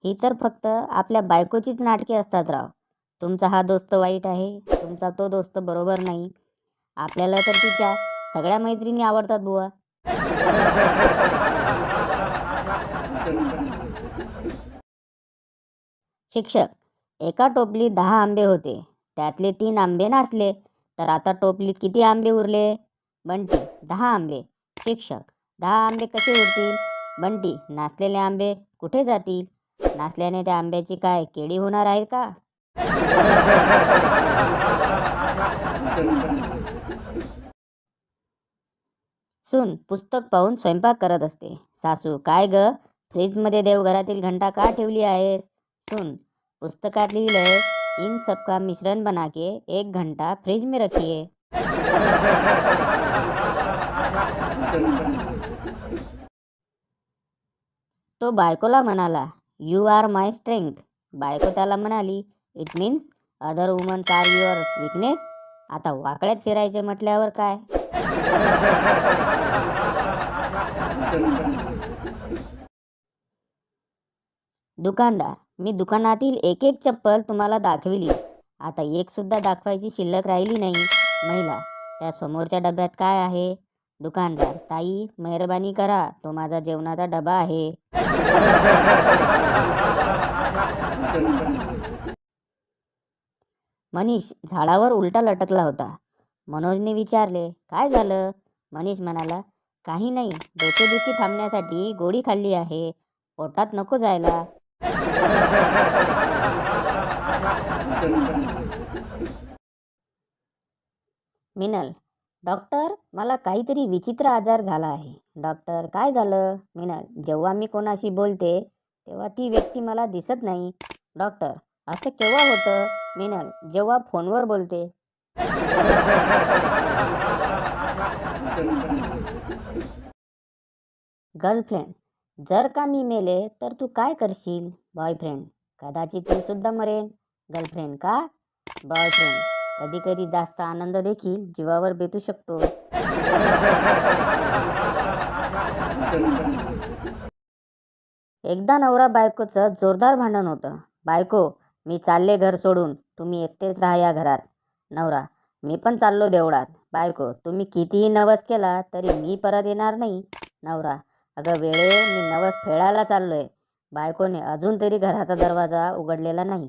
ही तर फक्त आपल्या बायकोचीच नाटके असतात राव. तुमचा हा दोस्त वाईट आहे, तुमचा तो दोस्त बरोबर नाही. आपल्याला तर तिच्या सगळ्या मैत्रिणी आवडतात बुवा. शिक्षक, एका टोपलीत 10 आंबे होते. त्यातले 3 आंबे नासले. तर आता टोपलीत किती आंबे उरले? बंटी, 10 आंबे. शिक्षक, 10 आंबे कसे उरतील? बंटी, नासलेले आंबे कुठे जातील? नासल्याने त्या आंब्याची काय केळी होणार आहे का? सून पुस्तक पाहून स्वयंपाक करत असते. सासू, काय ग, फ्रीजमध्ये देवघरातील घंटा का ठेवली आहेस? सून, पुस्तकात लिहिलंय, इन सबका मिश्रण बना के 1 घंटा फ्रिज में रखिए. तो बायकोला म्हणाला, यू आर माय स्ट्रेंथ. बायको त्याला म्हणाली, it means other womens are your weakness. आता वाकड्यात शिरायचे म्हटल्यावर काय? दुकानदार, मी दुकानातील एक एक चप्पल तुम्हाला दाखविली. आता एक सुद्धा दाखवायची शिल्लक राहिली नाही. महिला, त्या समोरच्या डब्यात काय आहे? दुकानदार, ताई मेहरबानी करा, तो माझा जेवणाचा डबा आहे. मनीष झाडावर उलटा लटकला होता. मनोजने विचारले, काय झालं? मनीष म्हणाला, काही नाही, डोकेदुखी थांबण्यासाठी गोळी खाल्ली आहे, पोटात नको जायला. मिनल, डॉक्टर, मला काहीतरी विचित्र आजार झाला आहे. डॉक्टर, काय झालं? मिनल, जेव्हा मी कोणाशी बोलते तेव्हा ती व्यक्ती मला दिसत नाही. डॉक्टर, असं केव्हा होतं? मिनल, जेव्हा फोनवर बोलते. गर्लफ्रेंड, जर का मी मेले तर तू काय करशील? बॉयफ्रेंड, कदाचित मी सुद्धा मरेन. गर्लफ्रेंड, का? बॉयफ्रेंड, कधी कधी जास्त आनंद देखील जीवावर बेतू शकतो. एकदा नवरा बायकोचं जोरदार भांडण होतं. बायको, मी चालले घर सोडून, तुम्ही एकटेच राहा या घरात. नवरा, मी पण चाललो देवळात. बायको, तुम्ही कितीही नवस केला तरी मी परत येणार नाही. नवरा, अगं वेळे, मी नवस फेडायला चाललोय. बायकोने अजून तरी घराचा दरवाजा उघडलेला नाही.